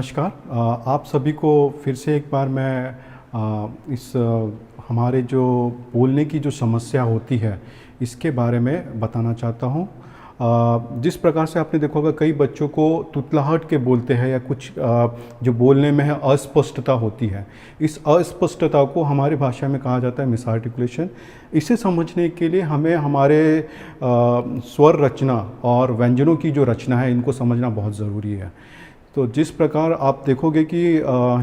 नमस्कार। आप सभी को फिर से एक बार मैं हमारे जो बोलने की जो समस्या होती है इसके बारे में बताना चाहता हूँ। जिस प्रकार से आपने देखा होगा कई बच्चों को तुतलाहट के बोलते हैं या कुछ जो बोलने में है अस्पष्टता होती है। इस अस्पष्टता को हमारी भाषा में कहा जाता है मिस आर्टिकुलेशन। इसे समझने के लिए हमें हमारे स्वर रचना और व्यंजनों की जो रचना है इनको समझना बहुत ज़रूरी है। तो जिस प्रकार आप देखोगे कि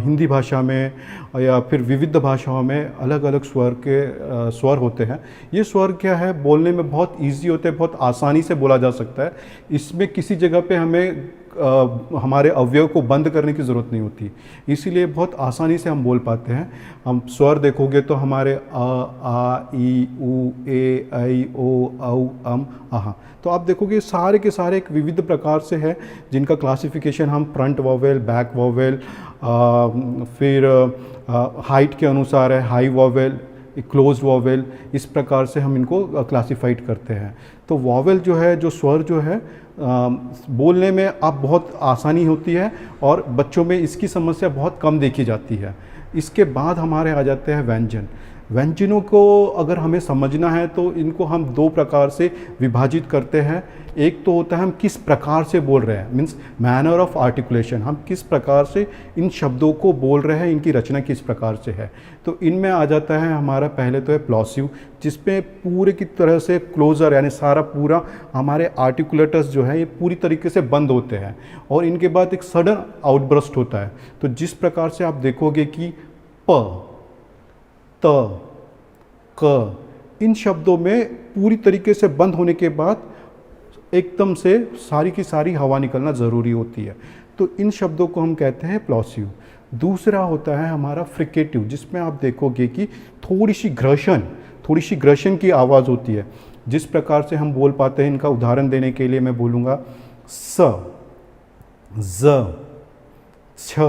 हिंदी भाषा में या फिर विविध भाषाओं में अलग अलग स्वर होते हैं। ये स्वर क्या है, बोलने में बहुत इजी होते हैं, बहुत आसानी से बोला जा सकता है। इसमें किसी जगह पे हमें हमारे अवयव को बंद करने की ज़रूरत नहीं होती, इसीलिए बहुत आसानी से हम बोल पाते हैं। हम स्वर देखोगे तो हमारे आ ई उ ए ऐ ओ औ अम आहा, तो आप देखोगे सारे के सारे एक विविध प्रकार से है जिनका क्लासिफिकेशन हम फ्रंट वॉवेल, बैक वॉवेल, फिर हाइट के अनुसार है हाई वॉवेल, क्लोज वॉवेल, इस प्रकार से हम इनको क्लासिफाइड करते हैं। तो वॉवेल जो है, जो स्वर जो है, बोलने में अब बहुत आसानी होती है और बच्चों में इसकी समस्या बहुत कम देखी जाती है। इसके बाद हमारे आ जाते हैं व्यंजन। व्यंजनों को अगर हमें समझना है तो इनको हम दो प्रकार से विभाजित करते हैं। एक तो होता है हम किस प्रकार से बोल रहे हैं, मीन्स मैनर ऑफ आर्टिकुलेशन, हम किस प्रकार से इन शब्दों को बोल रहे हैं, इनकी रचना किस प्रकार से है। तो इनमें आ जाता है हमारा पहले तो है प्लॉसिव, जिसमें पूरे की तरह से क्लोजर यानी सारा पूरा हमारे आर्टिकुलेटर्स जो है ये पूरी तरीके से बंद होते हैं और इनके बाद एक सडन आउटब्रस्ट होता है। तो जिस प्रकार से आप देखोगे कि प, त, क, इन शब्दों में पूरी तरीके से बंद होने के बाद एकदम से सारी की सारी हवा निकलना ज़रूरी होती है। तो इन शब्दों को हम कहते हैं प्लॉसिव। दूसरा होता है हमारा फ्रिकेटिव, जिसमें आप देखोगे कि थोड़ी सी घर्षण की आवाज़ होती है। जिस प्रकार से हम बोल पाते हैं, इनका उदाहरण देने के लिए मैं बोलूँगा स, ज, छ।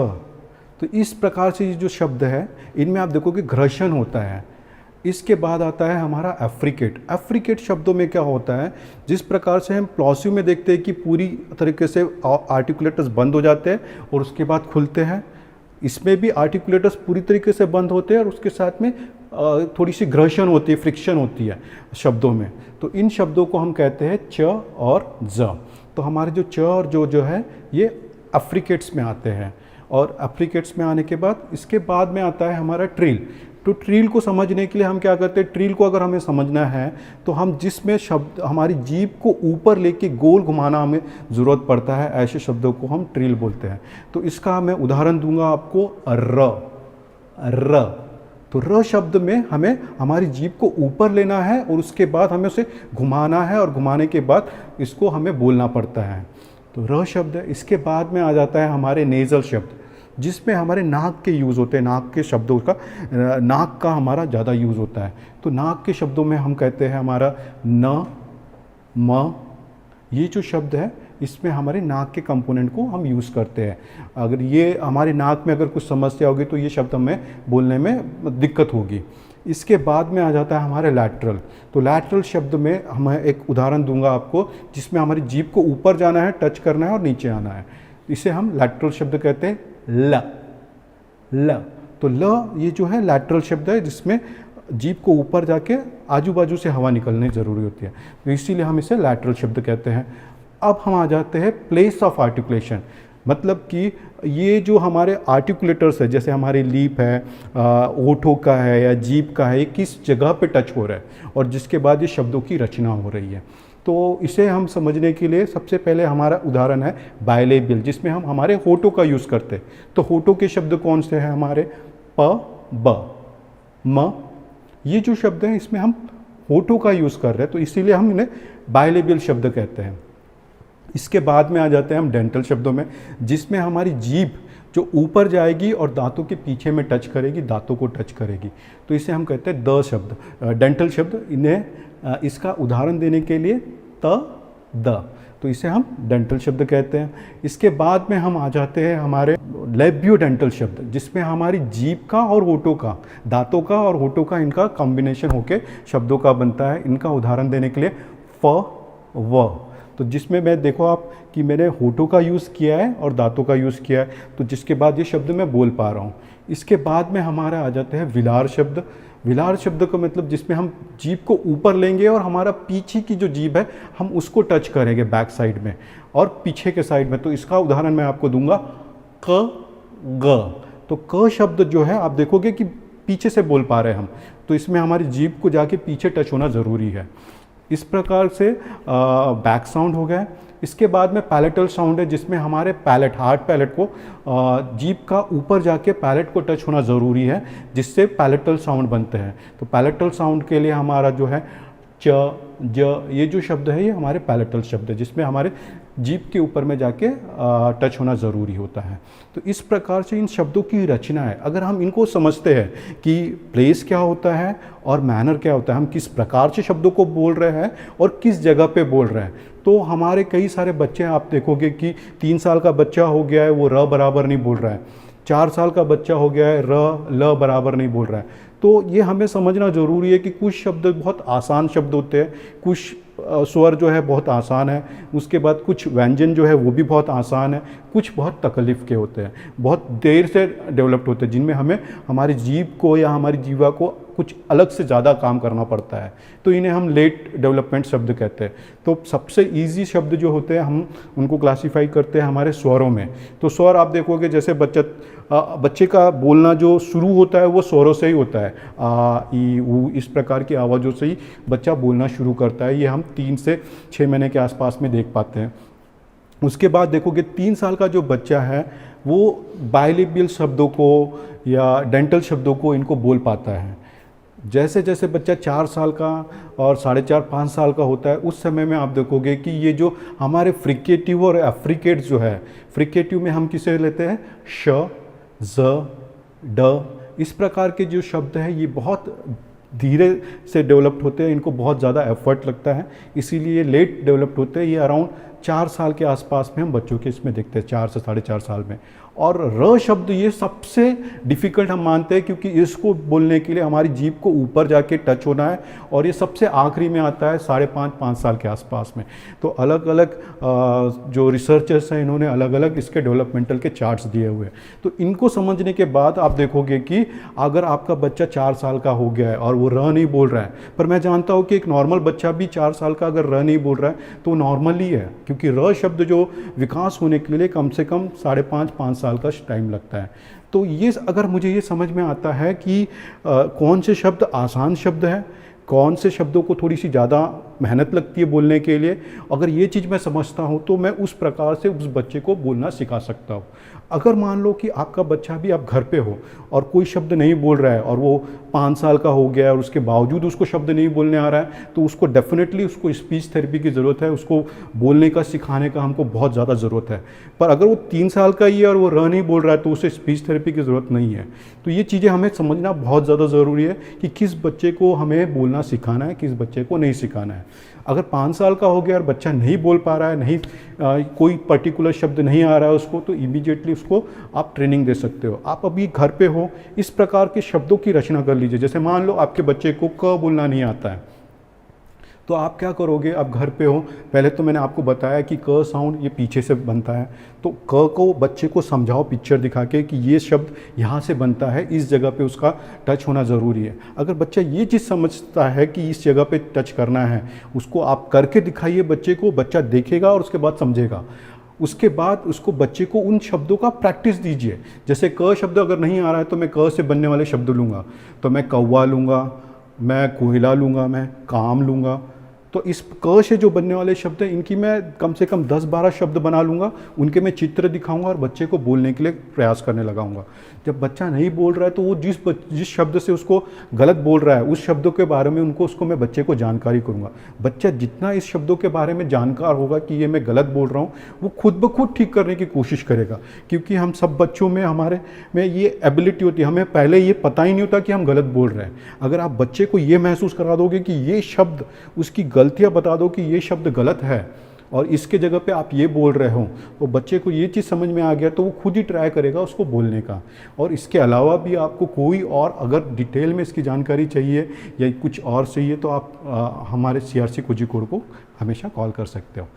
तो इस प्रकार से ये जो शब्द है इनमें आप देखोगे घर्षण होता है। इसके बाद आता है हमारा एफ्रिकेट। एफ्रिकेट शब्दों में क्या होता है, जिस प्रकार से हम प्लॉसिव में देखते हैं कि पूरी तरीके से आर्टिकुलेटर्स बंद हो जाते हैं और उसके बाद खुलते हैं, इसमें भी आर्टिकुलेटर्स पूरी तरीके से बंद होते हैं और उसके साथ में थोड़ी सी घर्षण होती है, फ्रिक्शन होती है शब्दों में। तो इन शब्दों को हम कहते हैं च और ज। तो हमारे जो च और जो है ये एफ्रिकेट्स में आते हैं। और एफ्रिकेट्स में आने के बाद इसके बाद में आता है हमारा ट्रिल। तो ट्रिल को समझने के लिए हम क्या करते हैं, ट्रिल को अगर हमें समझना है तो हम जिसमें शब्द हमारी जीभ को ऊपर लेके गोल घुमाना हमें ज़रूरत पड़ता है, ऐसे शब्दों को हम ट्रिल बोलते हैं। तो इसका मैं उदाहरण दूंगा आपको, र। तो र शब्द में हमें हमारी जीभ को ऊपर लेना है और उसके बाद हमें उसे घुमाना है और घुमाने के बाद इसको हमें बोलना पड़ता है। तो र शब्द है। इसके बाद में आ जाता है हमारे नेज़ल शब्द, जिसमें हमारे नाक के यूज़ होते हैं, नाक के शब्दों का, नाक का हमारा ज़्यादा यूज़ होता है। तो नाक के शब्दों में हम कहते हैं हमारा न, म। ये जो शब्द है इसमें हमारे नाक के कंपोनेंट को हम यूज़ करते हैं। अगर ये हमारे नाक में अगर कुछ समस्या होगी तो ये शब्द हमें बोलने में दिक्कत होगी। इसके बाद में आ जाता है हमारे लैटरल। तो लैटरल शब्द में मैं एक उदाहरण दूंगा आपको, जिसमें हमारी जीभ को ऊपर जाना है, टच करना है और नीचे आना है। इसे हम लैटरल शब्द कहते हैं, ल। तो ल ये जो है लैटरल शब्द है, जिसमें जीभ को ऊपर जाके आजू बाजू से हवा निकलनी ज़रूरी होती है, तो इसीलिए हम इसे लैटरल शब्द कहते हैं। अब हम आ जाते हैं प्लेस ऑफ आर्टिकुलेशन, मतलब कि ये जो हमारे आर्टिकुलेटर्स है, जैसे हमारी लीप है, ओठों का है या जीभ का है, ये किस जगह पे टच हो रहा है और जिसके बाद ये शब्दों की रचना हो रही है। तो इसे हम समझने के लिए सबसे पहले हमारा उदाहरण है बायलेबियल, जिसमें हम हमारे होठों का यूज़ करते हैं। तो होठों के शब्द कौन से हैं हमारे, प, ब, म। ये जो शब्द हैं इसमें हम होठों का यूज़ कर रहे हैं, तो इसीलिए हम इन्हें बायलेबियल शब्द कहते हैं। इसके बाद में आ जाते हैं हम डेंटल शब्दों में, जिसमें हमारी जीभ जो ऊपर जाएगी और दांतों के पीछे में टच करेगी, दांतों को टच करेगी, तो इसे हम कहते हैं द शब्द, डेंटल शब्द। इन्हें इसका उदाहरण देने के लिए त, द, तो इसे हम डेंटल शब्द कहते हैं। इसके बाद में हम आ जाते हैं हमारे लेबियोडेंटल शब्द, जिसमें हमारी जीभ का और होठों का, दांतों का और होठों का, इनका कॉम्बिनेशन होकर शब्दों का बनता है। इनका उदाहरण देने के लिए फ, व। तो जिसमें मैं देखो आप कि मैंने होठों का यूज़ किया है और दांतों का यूज़ किया है, तो जिसके बाद ये शब्द मैं बोल पा रहा हूँ। इसके बाद में हमारा आ जाते हैं विलार शब्द। विलार शब्द का मतलब जिसमें हम जीभ को ऊपर लेंगे और हमारा पीछे की जो जीभ है हम उसको टच करेंगे बैक साइड में और पीछे के साइड में। तो इसका उदाहरण मैं आपको दूंगा क ग। तो क शब्द जो है आप देखोगे कि पीछे से बोल पा रहे हैं हम, तो इसमें हमारी जीभ को जाके पीछे टच होना ज़रूरी है। इस प्रकार से बैक साउंड हो गया। इसके बाद में पैलेटल साउंड है, जिसमें हमारे पैलेट, हार्ड पैलेट को जीभ का ऊपर जाके पैलेट को टच होना ज़रूरी है, जिससे पैलेटल साउंड बनते हैं। तो पैलेटल साउंड के लिए हमारा जो है च, ज, ये जो शब्द है ये हमारे पैलेटल शब्द है, जिसमें हमारे जीभ के ऊपर में जाके टच होना ज़रूरी होता है। तो इस प्रकार से इन शब्दों की रचना है। अगर हम इनको समझते हैं कि प्लेस क्या होता है और मैनर क्या होता है, हम किस प्रकार से शब्दों को बोल रहे हैं और किस जगह पे बोल रहे हैं, तो हमारे कई सारे बच्चे आप देखोगे कि 3 साल का बच्चा हो गया है वो र बराबर नहीं बोल रहा है, 4 साल का बच्चा हो गया है र ल बराबर नहीं बोल रहा है। तो ये हमें समझना ज़रूरी है कि कुछ शब्द बहुत आसान शब्द होते हैं, कुछ स्वर जो है बहुत आसान है, उसके बाद कुछ व्यंजन जो है वो भी बहुत आसान है, कुछ बहुत तकलीफ़ के होते हैं, बहुत देर से डेवलप्ड होते हैं, जिनमें हमें हमारी जीभ को या हमारी जीवा को कुछ अलग से ज़्यादा काम करना पड़ता है। तो इन्हें हम लेट डेवलपमेंट शब्द कहते हैं। तो सबसे ईजी शब्द जो होते हैं हम उनको क्लासीफाई करते हैं हमारे स्वरों में। तो स्वर आप देखोगे जैसे बच्चे का बोलना जो शुरू होता है वो स्वरों से ही होता है, आ ई ऊ, इस प्रकार की आवाज़ों से ही बच्चा बोलना शुरू करता है। ये हम 3 से 6 महीने के आसपास में देख पाते हैं। उसके बाद देखोगे 3 साल का जो बच्चा है वो बाइलिबियल शब्दों को या डेंटल शब्दों को इनको बोल पाता है। जैसे जैसे बच्चा 4 साल का और 4.5-5 साल का होता है, उस समय में आप देखोगे कि ये जो हमारे फ्रिकेटिव और एफ्रिकेट जो है, फ्रिकेटिव में हम किसे लेते हैं श, ज, ड, इस प्रकार के जो शब्द हैं ये बहुत धीरे से डेवलप्ड होते हैं, इनको बहुत ज़्यादा एफर्ट लगता है, इसीलिए ये लेट डेवलप्ड होते हैं। ये अराउंड 4 साल के आसपास में हम बच्चों के इसमें देखते हैं, 4 से 4.5 साल में। और र शब्द ये सबसे डिफ़िकल्ट हम मानते हैं, क्योंकि इसको बोलने के लिए हमारी जीभ को ऊपर जाके टच होना है और ये सबसे आखिरी में आता है 5.5 साल के आसपास में। तो अलग अलग जो रिसर्चर्स हैं इन्होंने अलग अलग इसके डेवलपमेंटल के चार्ट्स दिए हुए हैं। तो इनको समझने के बाद आप देखोगे कि अगर आपका बच्चा 4 साल का हो गया है और वो र नहीं बोल रहा है, पर मैं जानता हूँ कि एक नॉर्मल बच्चा भी 4 साल का अगर र नहीं बोल रहा है तो नॉर्मल ही है, क्योंकि र शब्द जो विकास होने के लिए कम से कम 5.5 साल का टाइम लगता है। तो ये अगर मुझे ये समझ में आता है कि कौन से शब्द आसान शब्द हैं, कौन से शब्दों को थोड़ी सी ज़्यादा मेहनत लगती है बोलने के लिए, अगर ये चीज़ मैं समझता हूँ तो मैं उस प्रकार से उस बच्चे को बोलना सिखा सकता हूँ। अगर मान लो कि आपका बच्चा भी आप घर पे हो और कोई शब्द नहीं बोल रहा है और वो 5 साल का हो गया है और उसके बावजूद उसको शब्द नहीं बोलने आ रहा है, तो उसको डेफिनेटली उसको स्पीच थेरेपी की ज़रूरत है, उसको बोलने का सिखाने का हमको बहुत ज़्यादा ज़रूरत है। पर अगर वो 3 साल का ही है और वो र नहीं बोल रहा है तो उसे स्पीच थेरेपी की ज़रूरत नहीं है। तो ये चीज़ें हमें समझना बहुत ज़्यादा ज़रूरी है कि किस बच्चे को हमें बोलना सिखाना है, किस बच्चे को नहीं सिखाना है। अगर 5 साल का हो गया और बच्चा नहीं बोल पा रहा है, नहीं कोई पर्टिकुलर शब्द नहीं आ रहा है उसको, तो इमीडिएटली उसको आप ट्रेनिंग दे सकते हो। आप अभी घर पे हो, इस प्रकार के शब्दों की रचना कर लीजिए। जैसे मान लो आपके बच्चे को क बोलना नहीं आता है, तो आप क्या करोगे, आप घर पे हो, पहले तो मैंने आपको बताया कि क साउंड ये पीछे से बनता है, तो क को बच्चे को समझाओ पिक्चर दिखा के कि ये शब्द यहाँ से बनता है, इस जगह पे उसका टच होना ज़रूरी है। अगर बच्चा ये चीज़ समझता है कि इस जगह पे टच करना है, उसको आप करके दिखाइए बच्चे को, बच्चा देखेगा और उसके बाद समझेगा। उसके बाद उसको बच्चे को उन शब्दों का प्रैक्टिस दीजिए। जैसे क शब्द अगर नहीं आ रहा है तो मैं क से बनने वाले शब्द लूँगा, तो मैं कौवा लूँगा, मैं कोयला लूँगा, मैं काम लूँगा। तो इस क से जो बनने वाले शब्द हैं इनकी मैं कम से कम 10-12 शब्द बना लूँगा, उनके मैं चित्र दिखाऊंगा और बच्चे को बोलने के लिए प्रयास करने लगाऊंगा। जब बच्चा नहीं बोल रहा है तो वो जिस शब्द से उसको गलत बोल रहा है, उस शब्दों के बारे में उसको मैं बच्चे को जानकारी करूँगा। बच्चा जितना इस शब्दों के बारे में जानकार होगा कि ये मैं गलत बोल रहा हूँ, वो खुद ब खुद ठीक करने की कोशिश करेगा। क्योंकि हम सब बच्चों में हमारे में ये एबिलिटी होती है, हमें पहले ये पता ही नहीं होता कि हम गलत बोल रहे हैं। अगर आप बच्चे को ये महसूस करा दोगे कि ये शब्द, उसकी गलतियाँ बता दो कि ये शब्द गलत है, और इसके जगह पे आप ये बोल रहे हो तो बच्चे को ये चीज़ समझ में आ गया तो वो खुद ही ट्राई करेगा उसको बोलने का। और इसके अलावा भी आपको कोई और अगर डिटेल में इसकी जानकारी चाहिए या कुछ और चाहिए तो आप हमारे CRC कोझिकोड को हमेशा कॉल कर सकते हो।